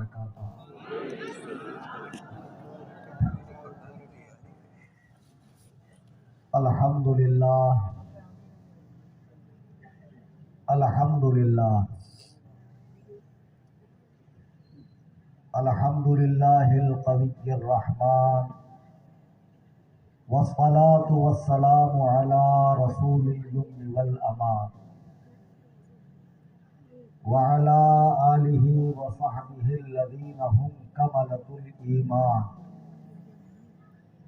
وبرکاتہ۔ الحمدللہ الحمدللہ الحمدللہ القوی الرحمن والصلاة والسلام علی رسول اليمن والامان وعلى آلہ وصحبہ الذین هم کملة الایمان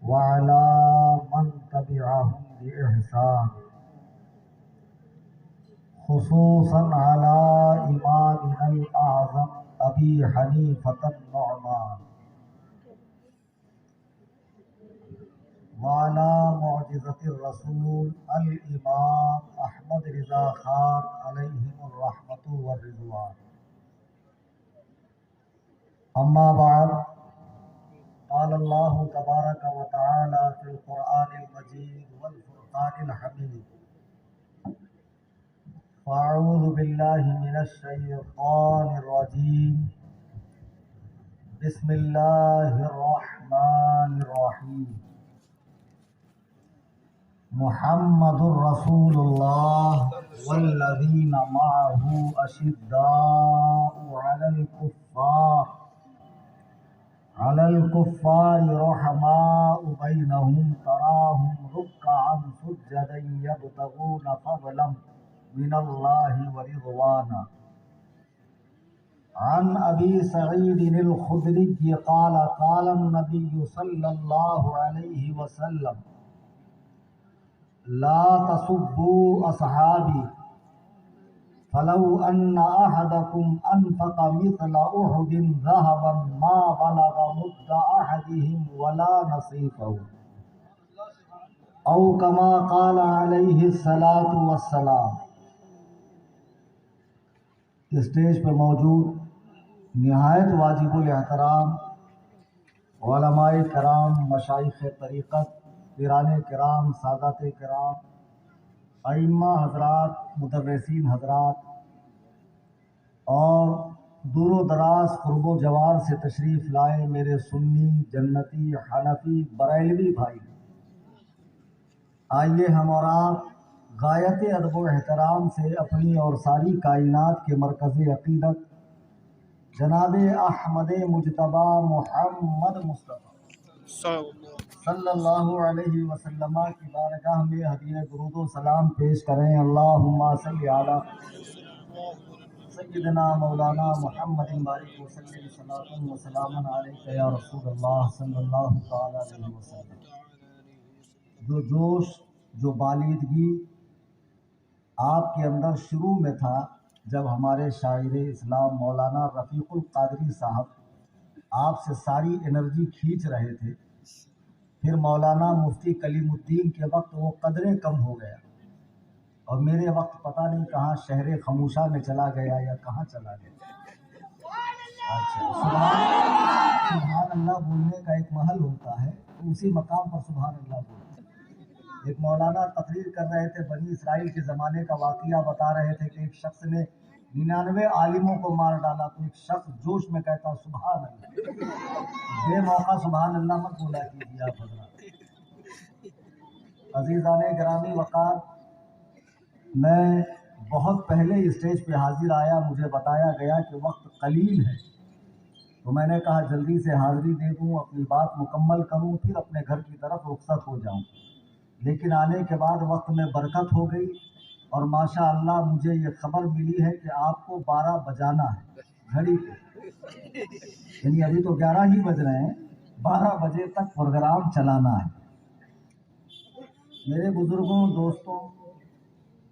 وعلى من تبعهم بإحسان خصوصا على إمامنا الأعظم أبي حنيفة النعمان وعلى معجزة الرسول الإمام أحمد رضا خان عليهم الرحمة والرضوان. أما بعد، قال الله تبارك وتعالى في القرآن المجيد والفرقان الحميد: فأعوذ بالله من الشيطان الرجيم، بسم الله الرحمن الرحيم. محمد رسول الله والذين معه أشداء على الكفار رحماء بينهم تراهم ركعا سجدا يبتغون فضلا من الله ورضوانا. عن أبي سعيد الخدري قال قال النبي صلى الله عليه وسلم: لا تسبوا أصحابي فلو أن أحدكم أنفق مثل أحد ذهبا ما بلغ مد أحدهم ولا نصيفه، أو كما قال عليه الصلاة والسلام. اسٹیج پہ موجود نہایت واجب الاحترام علماء کرام، مشائخ طریقت، پیران کرام، سادات کرام، ائمہ حضرات، مدرسین حضرات اور دور و دراز قرب و جوار سے تشریف لائے میرے سنی، جنتی، حنفی، بریلوی بھائی، آئیے ہم اور آپ غایت ادب و احترام سے اپنی اور ساری کائنات کے مرکز عقیدت جناب احمد مجتبی محمد مصطفیٰ صلی اللہ علیہ وسلم کی بارگاہ میں ہدیہ درود و سلام پیش کریں. اللہم صلی علی سیدنا مولانا محمد بارک وسلم صلاۃ و سلام علیک یا رسول اللہ صلی اللہ تعالی علیہ وسلم. جو جوش، جو بالیدگی آپ کے اندر شروع میں تھا جب ہمارے شاعر اسلام مولانا رفیق القادری صاحب آپ سے ساری انرجی کھینچ رہے تھے، پھر مولانا مفتی کلیم الدین کے وقت وہ قدرے کم ہو گیا اور میرے وقت پتہ نہیں کہاں شہر خموشہ میں چلا گیا یا کہاں چلا گیا. اچھا، سبحان اللہ بولنے کا ایک محل ہوتا ہے، اسی مقام پر سبحان اللہ بولتے. ایک مولانا تقریر کر رہے تھے، بنی اسرائیل کے زمانے کا واقعہ بتا رہے تھے کہ ایک شخص نے 99 عالموں کو مار ڈالا تو ایک شخص جوش میں کہتا سبحان اللہ. بے موقع سبحان اللہ مت بولا کیجیے آپ حضرات. عزیزان گرامی وقار، میں بہت پہلے اسٹیج پہ حاضر آیا، مجھے بتایا گیا کہ وقت قلیل ہے تو میں نے کہا جلدی سے حاضری دے دوں، اپنی بات مکمل کروں، پھر اپنے گھر کی طرف رخصت ہو جاؤں. لیکن آنے کے بعد وقت میں برکت ہو گئی اور ماشاء اللہ مجھے یہ خبر ملی ہے کہ آپ کو 12 بجانا ہے گھڑی پہ، یعنی ابھی تو 11 ہی بج رہے ہیں، 12 بجے تک پروگرام چلانا ہے. میرے بزرگوں، دوستوں،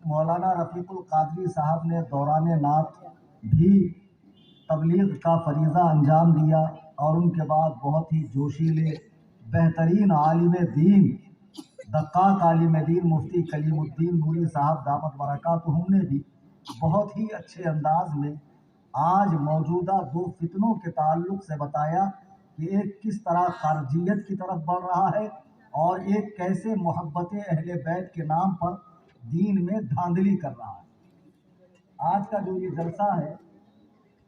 مولانا رفیق القادری صاحب نے دوران نعت بھی تبلیغ کا فریضہ انجام دیا اور ان کے بعد بہت ہی جوشیلے بہترین عالم دین، دقاق عالم دین مفتی کلیم الدین نوری صاحب دامت برکاتہم نے بھی بہت ہی اچھے انداز میں آج موجودہ دو فتنوں کے تعلق سے بتایا کہ ایک کس طرح خارجیت کی طرف بڑھ رہا ہے اور ایک کیسے محبت اہل بیت کے نام پر دین میں دھاندلی کر رہا ہے. آج کا جو یہ جلسہ ہے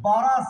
12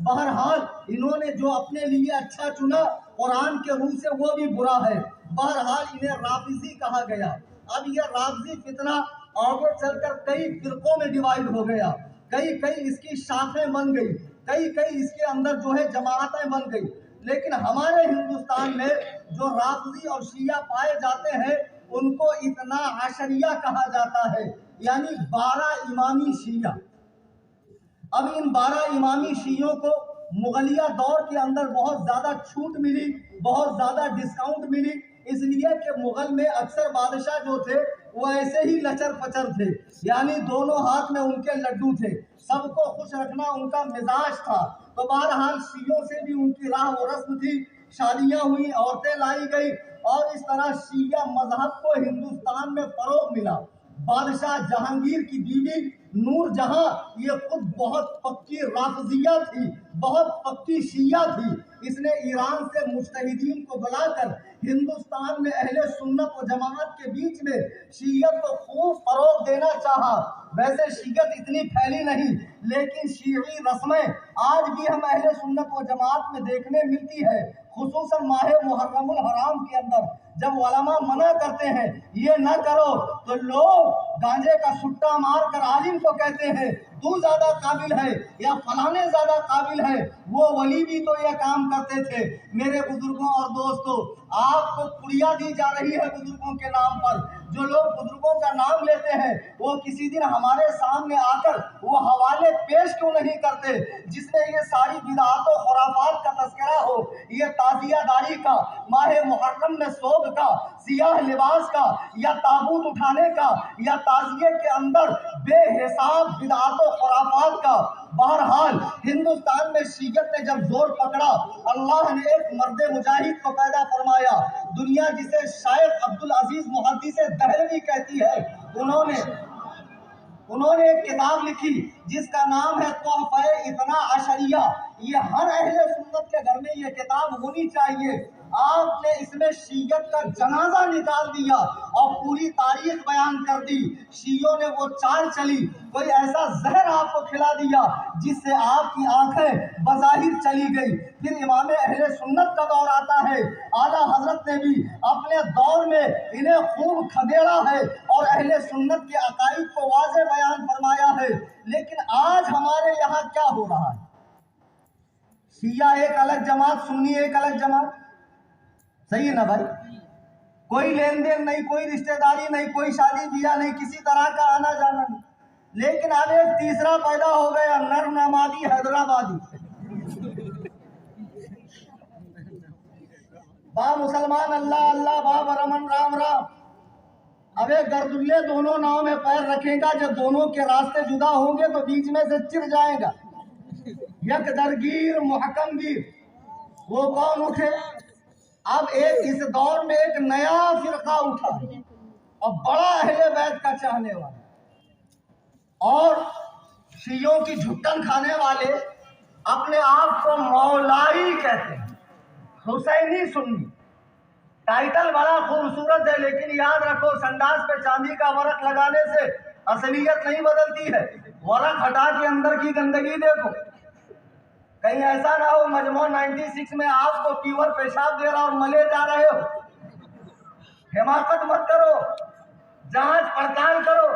بہرحال انہوں نے جو اپنے لیے اچھا چنا قرآن کے روح سے وہ بھی برا ہے، بہرحال انہیں رافضی کہا گیا۔ اب یہ رافضی فتنہ آگے چل کر کئی فرقوں میں ڈیوائیڈ ہو گیا، کئی اس کی شاخیں بن گئی، کئی اس کے اندر جو ہے جماعتیں بن گئی۔ لیکن ہمارے ہندوستان میں جو رافضی اور شیعہ پائے جاتے ہیں ان کو اثنا عشریہ کہا جاتا ہے، یعنی 12 امامی شیعہ۔ اب ان 12 امامی شیعوں کو مغلیہ دور کے اندر بہت زیادہ چھوٹ ملی، بہت زیادہ ڈسکاؤنٹ ملی، اس لیے کہ مغل میں اکثر بادشاہ جو تھے وہ ایسے ہی لچر پچر تھے، یعنی دونوں ہاتھ میں ان کے لڈو تھے، سب کو خوش رکھنا ان کا مزاج تھا۔ تو بہرحال شیعوں سے بھی ان کی راہ و رسم تھی، شادیاں ہوئی، عورتیں لائی گئی، اور اس طرح شیعہ مذہب کو ہندوستان میں فروغ ملا۔ بادشاہ جہانگیر کی بیوی نور جہاں یہ خود بہت پکی رافضیہ تھی، بہت پکی شیعہ تھی۔ اس نے ایران سے مجتہدین کو بلا کر ہندوستان میں اہل سنت و جماعت کے بیچ میں شیعت کو خوب فروغ دینا چاہا۔ ویسے شیعت اتنی پھیلی نہیں، لیکن شیعی رسمیں آج بھی ہم اہل سنت و جماعت میں دیکھنے ملتی ہے، خصوصاً ماہ محرم الحرام کے اندر جب علماء منع کرتے ہیں یہ نہ کرو تو لوگ گانجے کا سٹا مار کر عالم کو کہتے ہیں تو زیادہ قابل ہے یا فلانے زیادہ قابل ہے، وہ ولی بھی تو یہ کام کرتے تھے۔ میرے بزرگوں اور دوستوں، آپ کو پڑیا دی جا رہی ہے بزرگوں کے نام پر۔ جو لوگ بزرگوں کا نام لیتے ہیں وہ کسی دن ہمارے سامنے آ کر وہ حوالے پیش کیوں نہیں کرتے جس میں یہ ساری بدعات و خرافات کا تذکرہ ہو، یہ تعزیہ داری کا، ماہ محرم میں سوگ کا، سیاہ لباس کا، یا تابوت اٹھانے کا، یا تعزیے کے اندر بے حساب بدعات و خرافات کا۔ بہرحال ہندوستان میں شیعت نے جب زور پکڑا، اللہ نے ایک مرد مجاہد کو پیدا فرمایا، دنیا جسے شیخ عبدالعزیز محدث دہلوی کہتی ہے۔ انہوں نے ایک کتاب لکھی جس کا نام ہے تحفہ اثنا عشریہ۔ یہ ہر اہل سنت کے گھر میں یہ کتاب ہونی چاہیے۔ آپ نے اس میں شیعت کا جنازہ نکال دیا اور پوری تاریخ بیان کر دی۔ شیعوں نے وہ چال چلی، کوئی ایسا زہر آپ کو کھلا دیا جس سے آپ کی آنکھیں بظاہر چلی گئی۔ پھر امام اہل سنت کا دور آتا ہے، اعلیٰ حضرت نے بھی اپنے دور میں انہیں خوب کھدیڑا ہے اور اہل سنت کے عقائد کو واضح بیان فرمایا ہے۔ لیکن آج ہمارے یہاں کیا ہو رہا ہے؟ شیعہ ایک الگ جماعت، سنی ایک الگ جماعت، صحیح ہے نا بھائی؟ کوئی لین دین نہیں، کوئی رشتہ داری نہیں، کوئی شادی بیاہ نہیں، کسی طرح کا آنا جانا نہیں۔ لیکن اب ایک تیسرا پیدا ہو گیا، نر نمادی حیدرآبادی۔ با مسلمان اللہ اللہ، با برمن رام رام۔ اب ایک گردلے دونوں ناؤں میں پیر رکھے گا، جب دونوں کے راستے جدا ہوں گے تو بیچ میں سے چر جائے گا۔ یک درگیر محکم گیر، وہ کون اٹھے؟ اب اس دور میں ایک نیا فرقہ اٹھا اور بڑا اہل بیت کا چاہنے والا، اور شیعوں کی جھٹن کھانے والے اپنے آپ کو مولائی کہتے ہیں، حسینی سنی۔ ٹائٹل بڑا خوبصورت ہے، لیکن یاد رکھو سنڈاس پہ چاندی کا ورق لگانے سے اصلیت نہیں بدلتی ہے۔ ورق ہٹا کے اندر کی گندگی دیکھو، کہیں ایسا نہ ہو مجموعہ 96 میں آپ کو پیور پیشاب دے رہا اور ملے جا رہے ہو۔ حماقت مت کرو، جانچ پڑتال کرو۔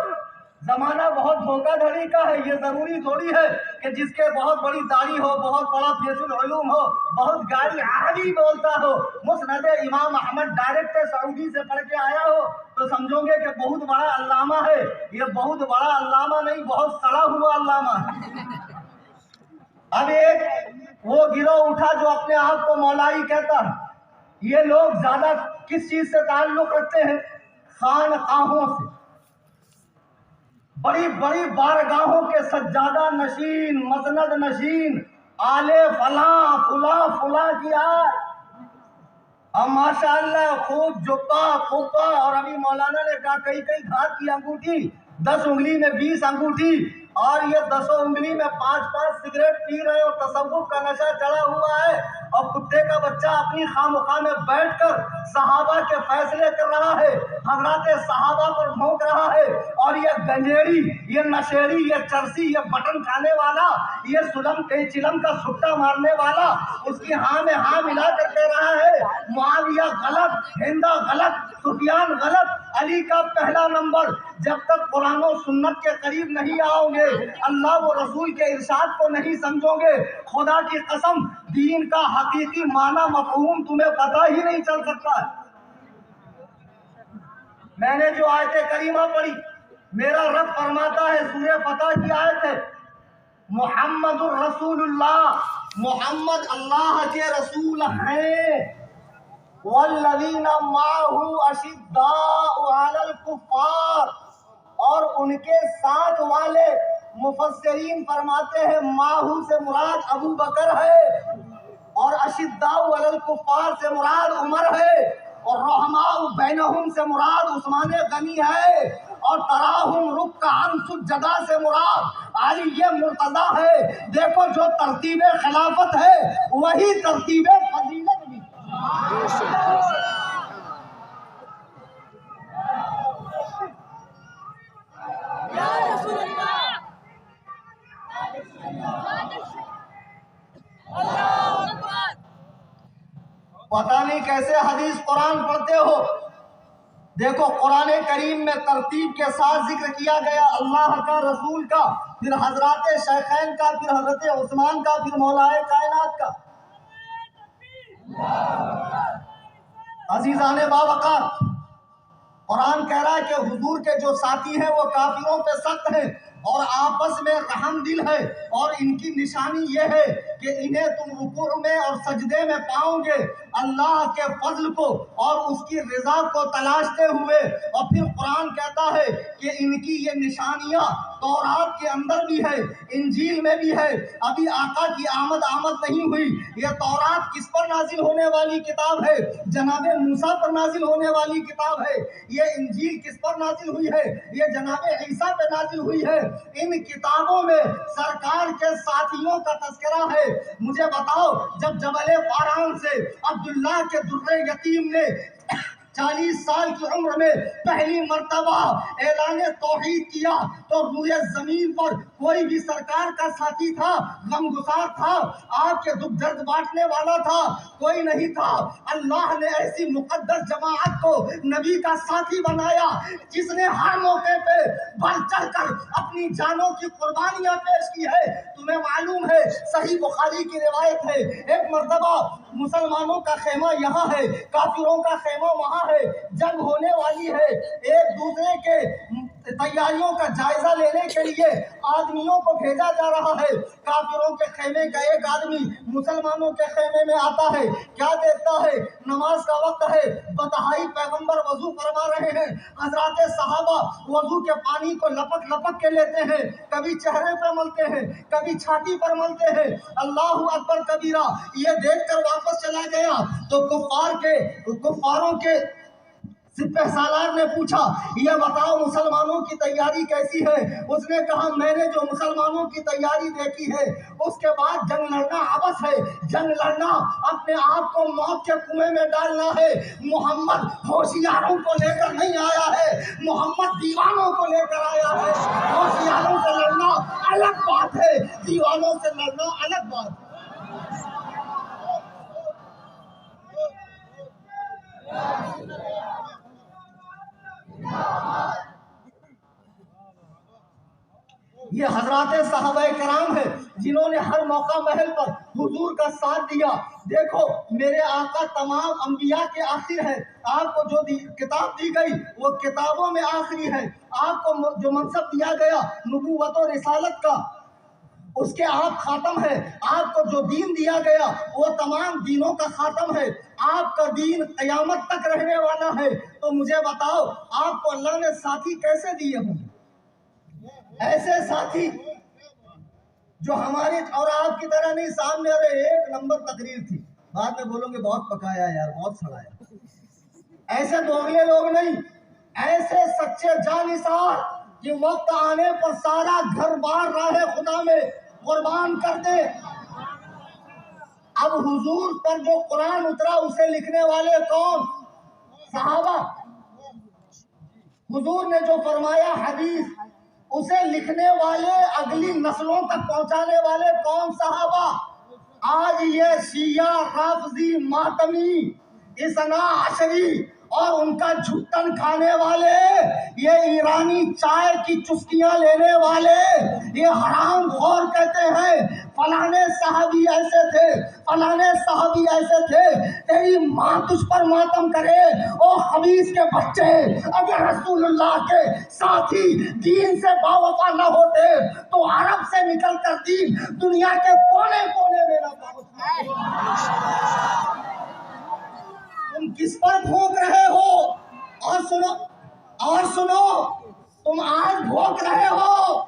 زمانہ بہت دھوکہ دھڑی کا ہے، یہ ضروری تھوڑی ہے کہ جس کے بہت بڑی داڑھی ہو، بہت بڑا فیض العلوم ہو، بہت گاڑی عربی بولتا ہو، مسند امام احمد ڈائریکٹ سعودی سے پڑھ کے آیا ہو تو سمجھو گے کہ بہت بڑا علامہ ہے۔ یہ بہت بڑا علامہ نہیں، بہت سڑا ہوا علامہ ہے۔ اب ایک وہ گروہ اٹھا جو اپنے آپ کو مولائی کہتا ہے۔ یہ لوگ زیادہ کس چیز سے تعلق رکھتے ہیں؟ خانقاہوں سے، بڑی بڑی بارگاہوں کے سجادہ نشین، مسند نشین، آلے فلاں فلاں فلاں کی آئے۔ اب ماشاءاللہ خوب جبہ کھپا، اور ابھی مولانا نے کہا کئی ہاتھ کی انگوٹھی، 10 انگلی میں 20 انگوٹھی، اور یہ 10 انگلی میں 5 سگریٹ پی رہے اور تصوف کا نشہ چڑھا ہوا ہے، اور کتے کا بچہ اپنی خامخواہ میں بیٹھ کر صحابہ کے فیصلے کر رہا ہے، حضرات صحابہ پر بھونک رہا ہے، اور یہ گنجیڑی یہ نشیڑی، یہ چرسی، یہ بٹن کھانے والا، یہ سلم کے چلم کا سٹا مارنے والا اس کی ہاں میں ہاں ملا کر کہہ رہا ہے معاویہ غلط، ہندا غلط، سفیان غلط، علی کا پہلا نمبر۔ جب تک قرآن و سنت کے قریب نہیں آؤ گے، اللہ و رسول کے ارشاد کو نہیں سمجھو گے، خدا کی قسم دین کا حقیقی معنی مفہوم تمہیں پتہ ہی نہیں چل سکتا ہے۔ میں نے جو آیت کریمہ پڑھی، میرا رب فرماتا ہے، سورہ فتح کی آیت ہے، محمد الرسول اللہ، محمد اللہ کے رسول ہیں، والذین معہ اشداء علی الکفار، اور ان کے ساتھ والے، مفسرین فرماتے ہیں معہ سے مراد ابو بکر ہے، اور اشداء علی الکفار سے مراد عمر ہے، اور رحماء بینہم سے مراد عثمان غنی ہے، اور تراہم رکعا سجدا سے مراد علی مرتضی ہے۔ دیکھو جو ترتیب خلافت ہے وہی ترتیب فضیلت بھی۔ پتہ نہیں کیسے حدیث قرآن پڑھتے ہو، دیکھو قرآن کریم میں ترتیب کے ساتھ ذکر کیا گیا اللہ کا، رسول کا، پھر حضرات شیخین کا، پھر حضرت عثمان کا، پھر مولائے کائنات کا۔ عزیزان باوقار، قرآن کہہ رہا ہے کہ حضور کے جو ساتھی ہیں وہ کافروں پہ سخت ہیں اور آپس میں رحم دل ہے، اور ان کی نشانی یہ ہے کہ انہیں تم رکوع میں اور سجدے میں پاؤ گے اللہ کے فضل کو اور اس کی رضا کو تلاشتے ہوئے۔ اور پھر قرآن کہتا ہے کہ ان کی یہ نشانیاں تورات کے اندر بھی ہے، انجیل میں بھی ہے۔ ابھی آقا کی آمد نہیں ہوئی، یہ تورات کس پر نازل ہونے والی کتاب ہے؟ جناب موسیٰ پر نازل ہونے والی کتاب ہے۔ یہ انجیل کس پر نازل ہوئی ہے؟ یہ جناب عیسیٰ پہ نازل ہوئی ہے۔ ان کتابوں میں سرکار کے ساتھیوں کا تذکرہ ہے۔ مجھے بتاؤ، جب جبل فاران سے عبداللہ کے در یتیم نے 40 سال کی عمر میں پہلی مرتبہ اعلان توحید کیا تو روئے زمین پر کوئی بھی سرکار کا ساتھی تھا؟ غمگسار تھا؟ آپ کے دکھ درد بانٹنے والا تھا؟ کوئی نہیں تھا۔ اللہ نے ایسی مقدس جماعت کو نبی کا ساتھی بنایا جس نے ہر موقع پہ بڑھ چڑھ کر اپنی جانوں کی قربانیاں پیش کی ہے۔ تمہیں معلوم ہے، صحیح بخاری کی روایت ہے، ایک مرتبہ مسلمانوں کا خیمہ یہاں ہے، کافروں کا خیمہ وہاں ہے، جنگ ہونے والی ہے، ایک دوسرے کے تیاریوں کا جائزہ لینے کے لیے آدمیوں کو بھیجا جا رہا ہے۔ کافروں کے خیمے کا ایک آدمی مسلمانوں کے خیمے میں آتا ہے، کیا دیکھتا ہے؟ نماز کا وقت ہے، بتہائی پیغمبر وضو فرما رہے ہیں، حضرات صحابہ وضو کے پانی کو لپک لپک کے لیتے ہیں، کبھی چہرے پر ملتے ہیں، کبھی چھاتی پر ملتے ہیں، اللہ اکبر کبیرہ۔ یہ دیکھ کر واپس چلا گیا تو کفاروں کے سپہ سالار نے پوچھا، یہ بتاؤ مسلمانوں کی تیاری کیسی ہے؟ اس نے کہا، میں نے جو مسلمانوں کی تیاری دیکھی ہے اس کے بعد جنگ لڑنا عبث ہے، جنگ لڑنا اپنے آپ کو موت کے کنویں میں ڈالنا ہے۔ محمد ہوشیاروں کو لے کر نہیں آیا ہے، محمد دیوانوں کو لے کر آیا ہے۔ ہوشیاروں سے لڑنا الگ بات ہے، دیوانوں سے لڑنا الگ بات ہے۔ یہ حضرات صحابہ کرام ہیں جنہوں نے ہر موقع محل پر حضور کا ساتھ دیا۔ دیکھو میرے آقا تمام انبیاء کے آخر ہیں، آپ کو جو کتاب دی گئی وہ کتابوں میں آخری ہے، آپ کو جو منصب دیا گیا نبوت و رسالت کا اس کے آپ خاتم ہے، آپ کو جو دین دیا گیا وہ تمام دینوں کا خاتم ہے، آپ کا دین قیامت تک رہنے والا ہے۔ تو مجھے بتاؤ آپ کو اللہ نے ساتھی کیسے دیے ہوں؟ ایسے ساتھی جو ہماری اور آپ کی طرح نہیں، سامنے ایک نمبر تقریر تھی، بعد میں بولوں گے بہت پکایا یار، بہت سڑایا۔ ایسے دوگلے لوگ نہیں، ایسے سچے جانثار کہ وقت آنے پر سارا گھر بار راہ خدا میں قربان کر دے۔ اب حضور پر جو قرآن اترا اسے لکھنے والے کون؟ صحابہ۔ حضور نے جو فرمایا حدیث اسے لکھنے والے اگلی نسلوں تک پہنچانے والے کون صحابہ؟ آج یہ شیعہ، رافضی، ماتمی، اثنا عشری اور ان کا جھٹن کھانے والے، یہ ایرانی چائے کی چسکیاں لینے والے، یہ حرام خور کہتے ہیں فلانے صحابی ایسے تھے، فلانے صحابی ایسے تھے۔ تیری ماں تجھ پر ماتم کرے، او خبیث کے بچے، اگر رسول اللہ کے ساتھی دین سے باوفا نہ ہوتے تو عرب سے نکل کر دین دنیا کے کونے کونے میں نہ پہنچتا۔ تم کس پر بھونک رہے ہو؟ اور سنو، تم آج بھونک رہے ہو،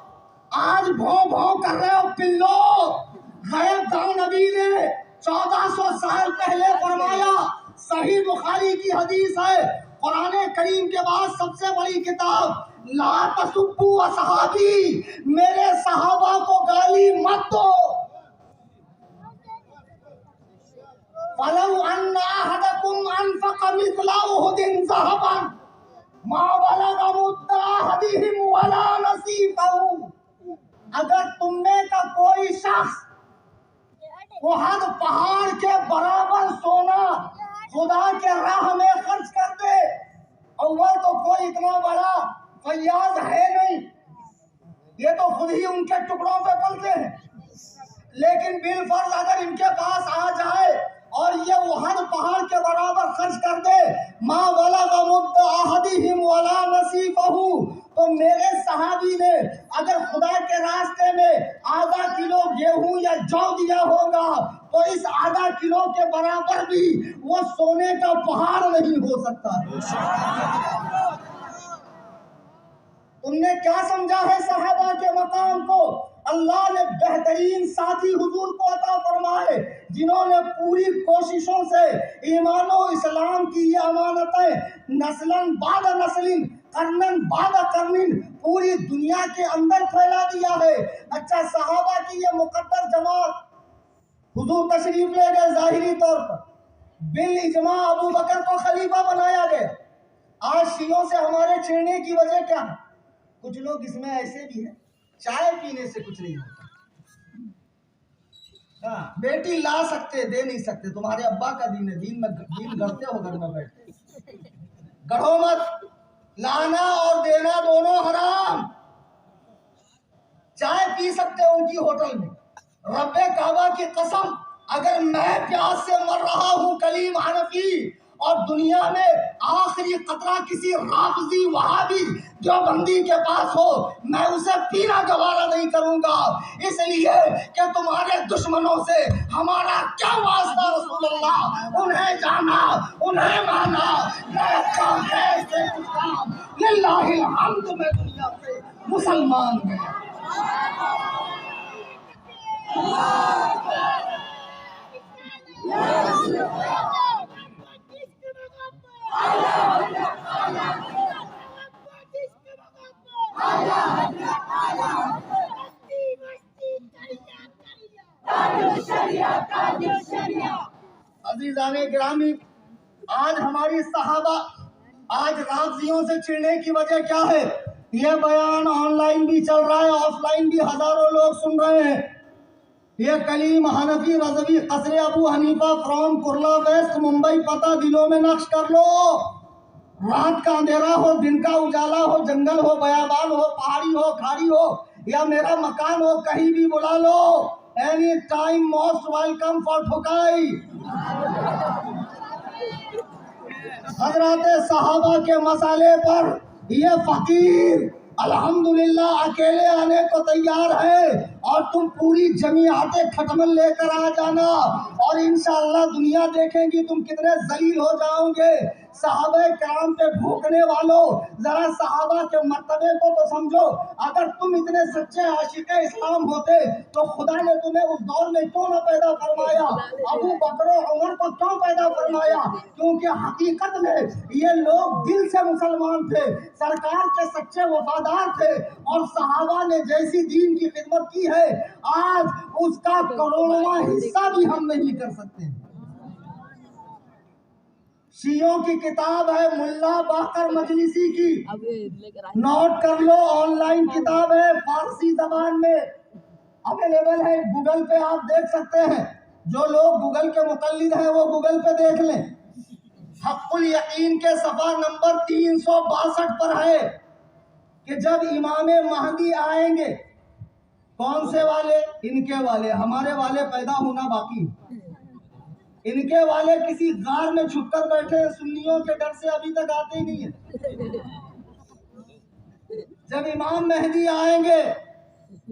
آج بھون بھون کر رہے ہو پلو۔ غیب داؤ نبی نے 1400 سال پہلے فرمایا، صحیح بخاری کی حدیث ہے، قرآن کریم کے بعد سب سے بڑی کتاب، لا تسبوا اصحابی، میرے صحابہ کو گالی مت دو۔ فَلَوْ أَنَّ أَحَدَكُمْ أَنفَقَ مِثْلَ أُحُدٍ ذَهَبًا مَا بَلَغَ مُدَّ أَحَدِهِمْ وَلَا نَصِيفَهُ، اگر تم میں کا کوئی شخص احد پہاڑ کے برابر سونا خدا کے راہ میں خرچ کر دے، اول تو کوئی اتنا بڑا فیاض ہے نہیں، یہ تو خود ہی ان کے ٹکڑوں پہ پلتے ہیں، لیکن بالفرض اگر ان کے پاس آ جائے اور یہ احد پہاڑ کے برابر خرچ کر دے، ما بلغ مد احدہم ولا نصیفہ، تو میرے صحابی نے اگر خدا کے راستے میں آدھا کلو گیہوں یا جو دیا ہوگا تو اس آدھا کلو کے برابر بھی وہ سونے کا پہاڑ نہیں ہو سکتا۔ تم نے کیا سمجھا ہے صحابہ کے مقام کو؟ اللہ نے بہترین ساتھی حضور کو عطا فرمائے، جنہوں نے پوری کوششوں سے ایمان و اسلام کی یہ امانتیں نسلاً بعد نسل، قرناً بعد قرن پوری دنیا کے اندر پھیلا دیا ہے۔ اچھا، صحابہ کی یہ مقدر جماعت، حضور تشریف لے گئے ظاہری طور پر، بالاجماع ابو بکر کو خلیفہ بنایا گیا۔ آج شیعوں سے ہمارے چھڑنے کی وجہ کیا ہے؟ کچھ لوگ اس میں ایسے بھی ہیں، چائے پینے سے کچھ نہیں ہوتا، بیٹی لا سکتے دے نہیں سکتے، تمہارے ابا کا دین ہے، دین گڑھتے ہو گھر میں بیٹھ کے، گڑھو مت، لانا اور دینا دونوں حرام۔ چائے پی سکتے ہو ان کی ہوٹل میں، رب کعبہ کی قسم، اگر میں پیاس سے مر رہا ہوں کلیم حنفی اور دنیا میں آخری قطرہ کسی رافضی وہابی دیوبندی کے پاس ہو، میں اسے پینا گوارا نہیں کروں گا، اس لیے کہ تمہارے دشمنوں سے ہمارا کیا واسطہ رسول اللہ، انہیں جانا، انہیں مانا، للہ الحمد میں دنیا سے مسلمان گیا۔ عزیزان گرامی، آج ہماری صحابہ، آج رافضیوں سے چھڑنے کی وجہ کیا ہے؟ یہ بیان آن لائن بھی چل رہا ہے، آف لائن بھی ہزاروں لوگ سن رہے ہیں۔ یہ کلیم حنفی رضوی قصر ابو حنیفہ فرام کرلا ویسٹ ممبئی، پتہ دلوں میں نقش کر لو۔ رات کا اندھیرا ہو، دن کا اجالا ہو، جنگل ہو، بیابان ہو، پہاڑی ہو، کھاڑی ہو، یا میرا مکان ہو، کہیں بھی بلا لو، any time most welcome for ٹھکائی۔ حضرات صحابہ کے مسئلے پر یہ فقیر الحمدللہ اکیلے آنے کو تیار ہے، اور تم پوری جماعت کھٹمل لے کر آ جانا، اور انشاءاللہ دنیا دیکھیں گی تم کتنے ذلیل ہو جاؤ گے۔ صحابہ کرام پہ بھوکنے والوں، ذرا صحابہ کے مرتبے کو تو سمجھو۔ اگر تم اتنے سچے عاشق اسلام ہوتے تو خدا نے تمہیں اس دور میں کیوں نہ پیدا فرمایا، ابو بکر و عمر کو کیوں پیدا فرمایا؟ کیونکہ حقیقت میں یہ لوگ دل سے مسلمان تھے، سرکار کے سچے وفادار تھے، اور صحابہ نے جیسی دین کی خدمت کی ہے آج اس کا کروڑواں حصہ بھی ہم نہیں کر سکتے۔ شیعوں کی کتاب ہے ملا باقر مجلسی کی، نوٹ کر لو، آن لائن کتاب ہے، فارسی زبان میں اویلیبل ہے، گوگل پہ آپ دیکھ سکتے ہیں۔ جو لوگ گوگل کے مقلد ہیں وہ گوگل پہ دیکھ لیں۔ حق الیقین کے صفحہ نمبر 362 پر ہے کہ جب امام مہدی آئیں گے، کون سے والے؟ ان کے والے، ہمارے والے پیدا ہونا باقی، ان کے والے کسی غار میں چھپ کر بیٹھے ہیں، سنیوں کے ڈر سے ابھی تک آتے ہی نہیں ہیں۔ جب امام مہدی آئیں گے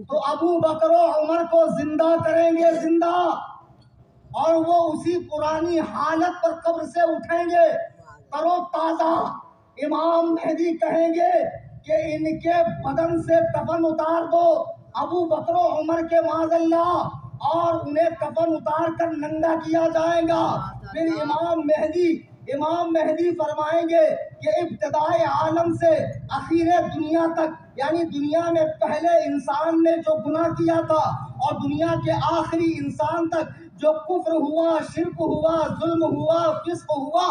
تو ابو بکر و عمر کو زندہ کریں گے، زندہ، اور وہ اسی پرانی حالت پر قبر سے اٹھیں گے، ترو تازہ۔ امام مہدی کہیں گے کہ ان کے بدن سے کفن اتار دو، ابو بکر و عمر کے معاذ اللہ، اور انہیں کفن اتار کر ننگا کیا جائے گا۔ پھر امام مہدی فرمائیں گے کہ ابتدائے عالم سے اخیر دنیا تک، یعنی دنیا میں پہلے انسان نے جو گناہ کیا تھا اور دنیا کے آخری انسان تک جو کفر ہوا، شرک ہوا، ظلم ہوا، فسق ہوا،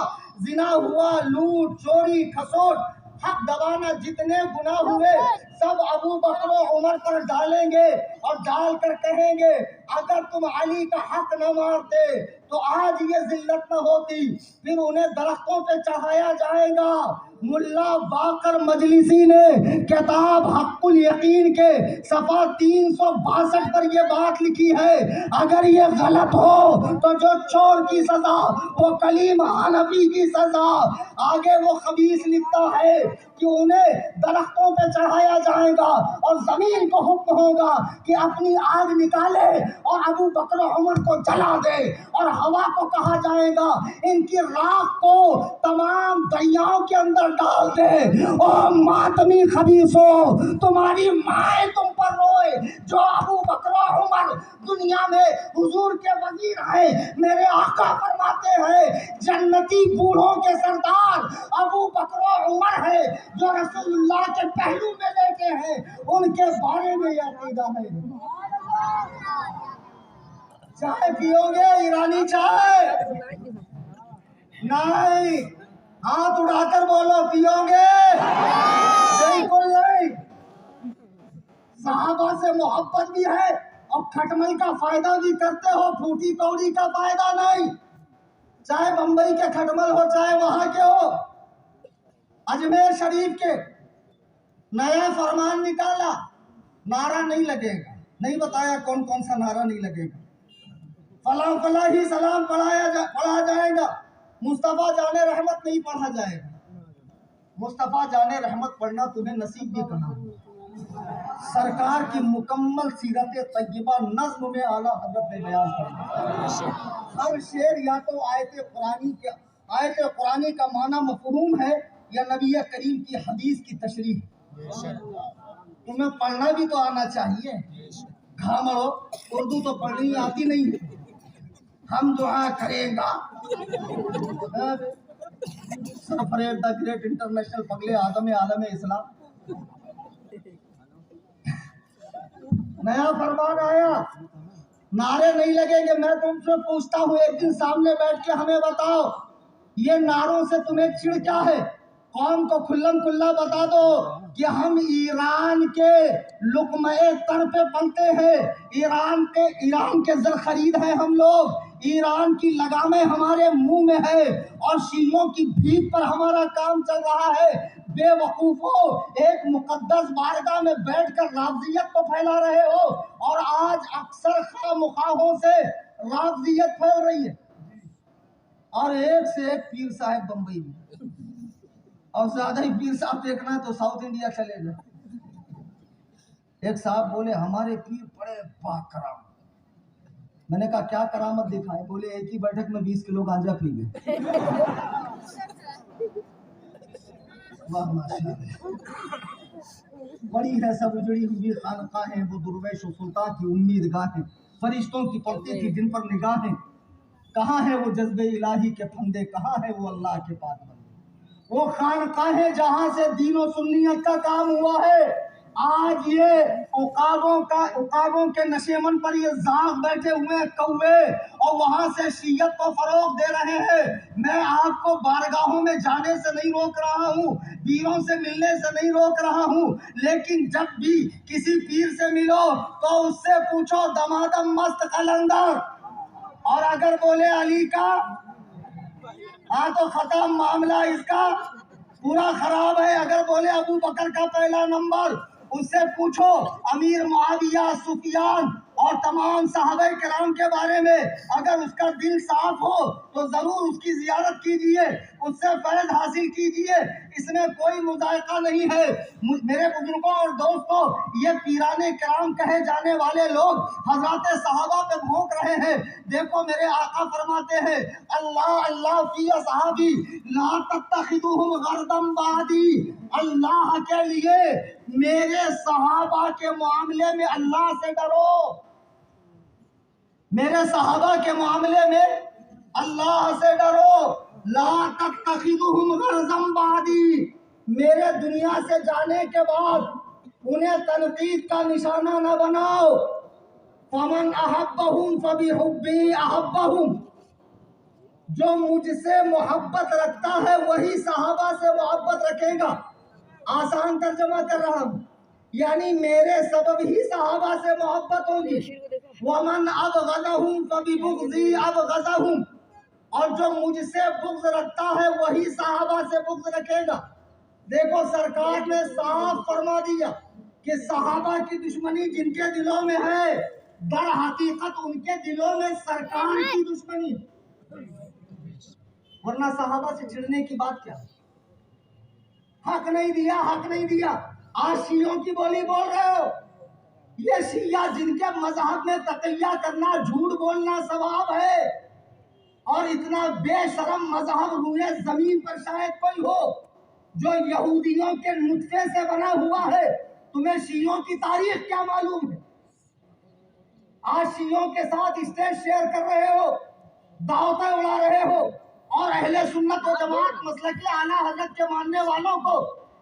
زنا ہوا، لوٹ، چوری، کھسوٹ، حق دبانا، جتنے گناہ ہوئے سب ابو بکر و عمر پر ڈالیں گے، اور ڈال کر کہیں گے اگر تم علی کا حق نہ مارتے تو آج یہ ذلت نہ ہوتی۔ پھر انہیں درختوں پہ چڑھایا جائے گا۔ ملا باقر مجلسی نے کتاب حق الیقین کے صفحہ 362 پر یہ بات لکھی ہے، اگر یہ غلط ہو تو جو چور کی سزا وہ کلیم حنفی کی سزا۔ آگے وہ خبیث لکھتا ہے کہ انہیں درختوں پہ چڑھایا جائے گا اور زمین کو حکم ہوگا کہ اپنی آگ نکالے اور ابو بکر و عمر کو جلا دے، اور ہوا کو کہا جائے گا ان کی راکھ کو تمام دریاؤں کے اندر ڈال دے۔ او ماتمی خبیثو، تمہاری مائیں تم پر روئے جو ابو بکر و عمر دنیا میں حضور کے وزیر ہیں۔ میرے آقا فرماتے ہیں جنتی بوڑھوں کے سردار ابو بکر و عمر ہے جو رسول اللہ کے پہلو میں لیٹے ہیں، ان کے بارے میں یہ عقیدہ ہے۔ چائے پیو گے؟ ایرانی چائے؟ نہیں، ہاتھ اڑا کر بولو، پیو گے؟ بالکل نہیں۔ صحابہ سے محبت بھی ہے اور کھٹمل کا فائدہ بھی کرتے ہو، پھوٹی کوڑی کا فائدہ نہیں۔ چاہے بمبئی کے کھٹمل ہو، چاہے وہاں کے ہو۔ اجمیر شریف کے نیا فرمان نکالا، نعرہ نہیں لگے گا، نہیں بتایا کون کون سا نعرہ نہیں لگے گا، فلاں فلاں ہی سلام پڑھا جائے گا، مصطفیٰ جان رحمت نہیں پڑھا جائے گا۔ مصطفیٰ جان رحمت پڑھنا تمہیں نصیب بھی کہاں۔ سرکار کی مکمل سیرت طیبہ نظم میں اعلیٰ حضرت نے بیان کرنا۔ ہر شعر یا تو آیت قرآنی کا معنی مفہوم ہے یا نبی کریم کی حدیث کی تشریح۔ تمہیں پڑھنا بھی تو آنا چاہیے۔ گھامڑو، اردو تو پڑھنی آتی نہیں ہے۔ ہم دعا کریں گا سرفریب دا گریٹ انٹرنیشنل پگلے آدم عالم اسلام۔ نیا فرمان آیا، نعرے نہیں لگیں گے۔ میں تم سے پوچھتا ہوں، ایک دن سامنے بیٹھ کے ہمیں بتاؤ یہ نعروں سے تمہیں چڑ کیا ہے؟ قوم کو کھلم کھلا بتا دو کہ ہم ایران کے لقمہ تر پہ پلتے ہیں، ایران کے زر خرید ہیں ہم لوگ، ایران کی لگامیں ہمارے منہ میں ہے، اور شیعوں کی بھیک پر ہمارا کام چل رہا ہے۔ بے وقوفو، ایک مقدس بارگاہ میں بیٹھ کر رافضیت کو پھیلا رہے ہو، اور آج اکثر خواہ مخواہوں سے رافضیت پھیل رہی ہے، اور ایک سے ایک پیر صاحب بمبئی میں، اور زیادہ ہی پیر صاحب دیکھنا ہے تو ساؤتھ انڈیا چلے جائیں۔ ایک صاحب بولے ہمارے پیر بڑے با کرامت۔ میں نے کہا کیا کرامت دکھائے؟ بولے ایک ہی بیٹھک میں 20 کلو گانجا پی گئے۔ واہ ماشاءاللہ، بڑی ہے سب اجڑی ہوئی خانقاہیں، وہ درویش و سلطان کی امید گاہیں، فرشتوں کی پڑتی تھی جن پر نگاہیں، کہاں ہے وہ جذب الہی کے پھندے، کہاں ہے وہ اللہ کے پاک بندے؟ وہ خانقاہیں جہاں سے دین و سنیت کا کام ہوا ہے، آج یہ عقابوں کے نشیمن پر یہ زاغ بیٹھے ہوئے کوے اور وہاں سے شیعت کو فروغ دے رہے ہیں۔ میں آپ کو بارگاہوں میں جانے سے نہیں روک رہا ہوں، پیروں سے ملنے سے نہیں روک رہا ہوں، لیکن جب بھی کسی پیر سے ملو تو اس سے پوچھو دمادم مست قلندر، اور اگر بولے علی کا ہاں تو ختم، معاملہ اس کا پورا خراب ہے۔ اگر بولے ابو بکر کا پہلا نمبر، اس سے پوچھو امیر معاویہ، سفیان اور تمام صحابہ کرام کے بارے میں۔ اگر اس کا دل صاف ہو تو ضرور اس کی زیارت کیجئے، اس سے فیض حاصل کیجئے، اس میں کوئی مذائقہ نہیں ہے۔ میرے بزرگوں اور دوستوں، یہ پیران کرام کہے جانے والے لوگ حضرات صحابہ پہ بھونک رہے ہیں۔ دیکھو میرے آقا فرماتے ہیں اللہ اللہ فی اصحابی لا تتخذوہم غردم بعدی، اللہ کے لیے میرے صحابہ کے معاملے میں اللہ سے ڈرو، میرے صحابہ کے معاملے میں اللہ سے ڈرو۔ لا تتخذوہم غردم بعدی، میرے دنیا سے جانے کے بعد انہیں تنقید کا نشانہ نہ بناؤ۔ فمن احبہم فبحبی احبہم، جو مجھ سے محبت رکھتا ہے وہی صحابہ سے محبت رکھے گا۔ آسان ترجمہ کر رہا ہوں، یعنی میرے سبب ہی صحابہ سے محبت ہوگی۔ ومن ابغضہم فببغضی ابغضہم، اور جو مجھ سے بغض رکھتا ہے وہی صحابہ سے بغض رکھے گا۔ دیکھو سرکار نے صاف فرما دیا کہ صحابہ کی دشمنی جن کے دلوں میں ہے، در حقیقت ان کے دلوں میں سرکار کی دشمنی، ورنہ صحابہ سے چڑھنے کی بات کیا؟ حق نہیں دیا، حق نہیں دیا۔ آج شیعوں کی بولی بول رہے ہو، یہ شیعہ جن کے مذہب میں تقیہ کرنا، جھوٹ بولنا ثواب ہے، اور اتنا بے شرم مذہب روئے زمین پر شاید کوئی ہو جو یہودیوں کے نطفے سے بنا ہوا ہے۔ تمہیں شیعوں کی تاریخ کیا معلوم ہے؟ آج شیعوں کے ساتھ اسٹیج شیئر کر رہے ہو، دعوتیں اڑا رہے ہو، اور اہل سنت و جماعت مسلک اعلیٰ حضرت کے ماننے والوں کو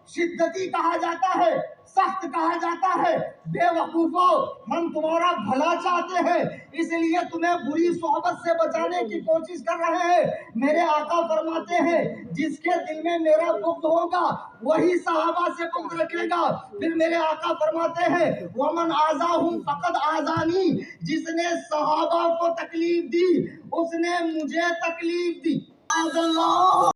شدتی کہا جاتا ہے، سخت کہا جاتا ہے۔ بے وقوفو، ہم تمہارا بھلا چاہتے ہیں، اس لیے تمہیں بری صحبت سے بچانے کی کوشش کر رہے ہیں۔ میرے آقا فرماتے ہیں جس کے دل میں میرا بغض ہوگا وہی صحابہ سے بغض رکھے گا۔ پھر میرے آقا فرماتے ہیں ومن آذاہم فقد آذانی، جس نے صحابہ کو تکلیف دی اس نے مجھے تکلیف دی۔ اللہ